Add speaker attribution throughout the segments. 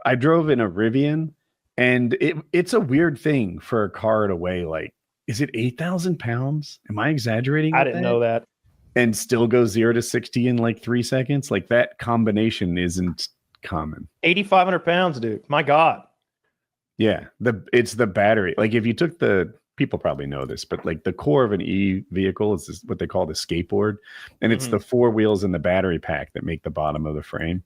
Speaker 1: I drove in a Rivian, and it's a weird thing for a car to weigh like, is it 8,000 pounds? Am I exaggerating
Speaker 2: I
Speaker 1: with
Speaker 2: didn't
Speaker 1: that?
Speaker 2: know that.
Speaker 1: And still go 0 to 60 in like 3 seconds. Like that combination isn't common.
Speaker 2: 8,500 pounds, dude. My God.
Speaker 1: Yeah, it's the battery. Like if you took the people probably know this, but like the core of an vehicle is what they call the skateboard, and it's the four wheels and the battery pack that make the bottom of the frame,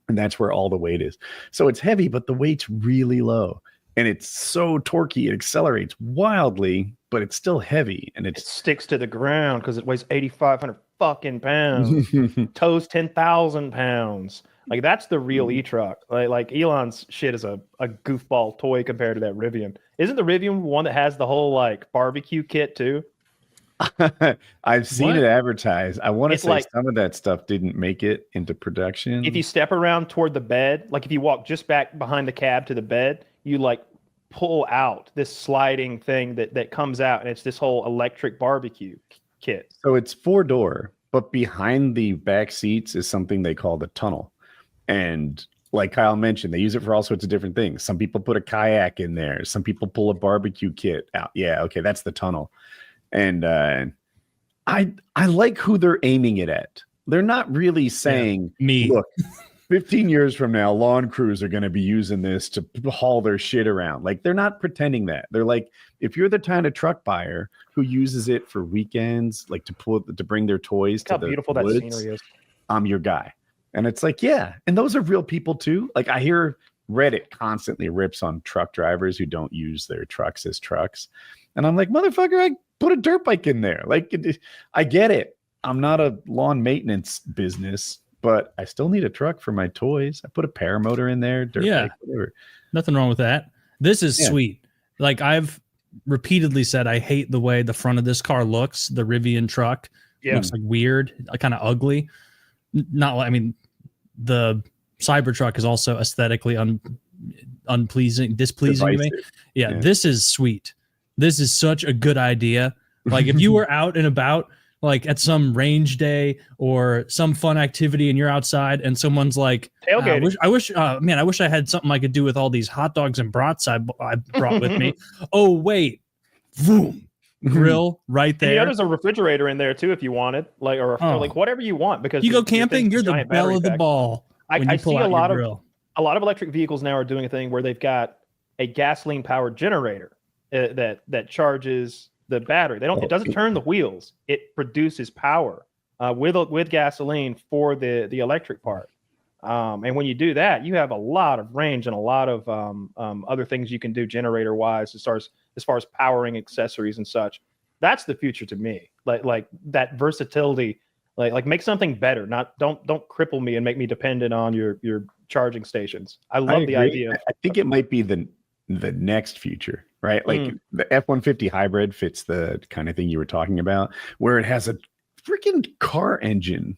Speaker 1: and that's where all the weight is. So it's heavy, but the weight's really low, and it's so torquey. It accelerates wildly, but it's still heavy, and
Speaker 2: It sticks to the ground because it weighs 8,500 fucking pounds.
Speaker 1: it's
Speaker 2: Tows 10,000 pounds. Like that's the real e-truck. Like Elon's shit is a goofball toy compared to that Rivian. Isn't the Rivian one that has the whole like barbecue kit too?
Speaker 1: I've seen it advertised. I want to
Speaker 2: It's
Speaker 1: say
Speaker 2: like,
Speaker 1: some of that stuff didn't make it into production.
Speaker 2: if you step around toward the bed, like if you walk just back behind the cab to the bed, you like pull out this sliding thing that comes out, and it's this whole electric barbecue kit.
Speaker 1: So it's 4-door, but behind the back seats is something they call the tunnel. And like Kyle mentioned, they use it for all sorts of different things. Some people put a kayak in there. Some people pull a barbecue kit out. Yeah, okay, that's the tunnel. And I like who they're aiming it at. They're not really saying,
Speaker 3: me.
Speaker 1: Look, 15 years from now, lawn crews are going to be using this to haul their shit around. Like they're not pretending that. They're like, if you're the kind of truck buyer who uses it for weekends, like to bring their toys to the
Speaker 2: beautiful
Speaker 1: woods,
Speaker 2: that scenery is.
Speaker 1: I'm your guy. And it's like, yeah. And those are real people too. Like I hear Reddit constantly rips on truck drivers who don't use their trucks as trucks. And I'm like, motherfucker, I put a dirt bike in there. Like I get it. I'm not a lawn maintenance business, but I still need a truck for my toys. I put a paramotor in there, dirt bike, whatever.
Speaker 3: Nothing wrong with that. This is sweet. Like I've repeatedly said, I hate the way the front of this car looks. The Rivian truck looks like weird, kind of ugly. Not like, I mean, the Cybertruck is also aesthetically displeasing to me. Yeah, this is sweet. This is such a good idea. Like if you were out and about, like at some range day or some fun activity, and you're outside and someone's like,
Speaker 2: tailgating.
Speaker 3: I wish I had something I could do with all these hot dogs and brats I brought with me. Oh, wait. Boom. Grill right there.
Speaker 2: Yeah, there's a refrigerator in there too if you wanted, like like whatever you want, because
Speaker 3: you go camping, you're the belle of the ball.
Speaker 2: I see a lot of electric vehicles now are doing a thing where they've got a gasoline powered generator that charges the battery. It doesn't turn the wheels. It produces power with gasoline for the electric part. And when you do that, you have a lot of range and a lot of other things you can do generator wise as far as powering accessories and such. That's the future to me. Like that versatility, like make something better. Don't cripple me and make me dependent on your charging stations. I love the idea.
Speaker 1: I think it might be the next future, right? Like the F-150 hybrid fits the kind of thing you were talking about, where it has a freaking car engine,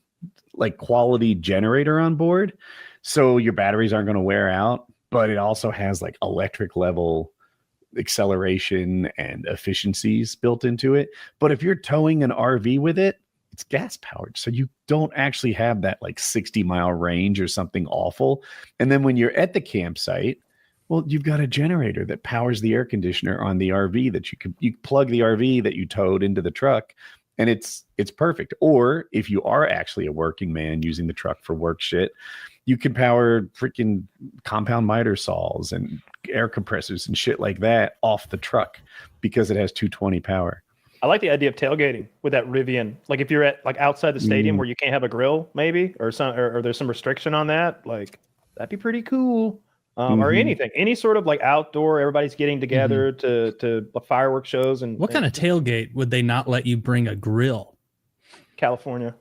Speaker 1: like quality generator on board. So your batteries aren't going to wear out, but it also has like electric level acceleration and efficiencies built into it. But if you're towing an RV with it, it's gas powered. So you don't actually have that like 60-mile range or something awful. And then when you're at the campsite, well, you've got a generator that powers the air conditioner on the RV that you plug the RV that you towed into the truck, and it's perfect. Or if you are actually a working man using the truck for work shit, you can power freaking compound miter saws and air compressors and shit like that off the truck because it has 220 power.
Speaker 2: I like the idea of tailgating with that Rivian. Like if you're at like outside the stadium where you can't have a grill, maybe, or there's some restriction on that, like that'd be pretty cool. Or anything, any sort of like outdoor, everybody's getting together to fireworks shows. And
Speaker 3: what kind of tailgate would they not let you bring a grill?
Speaker 2: California.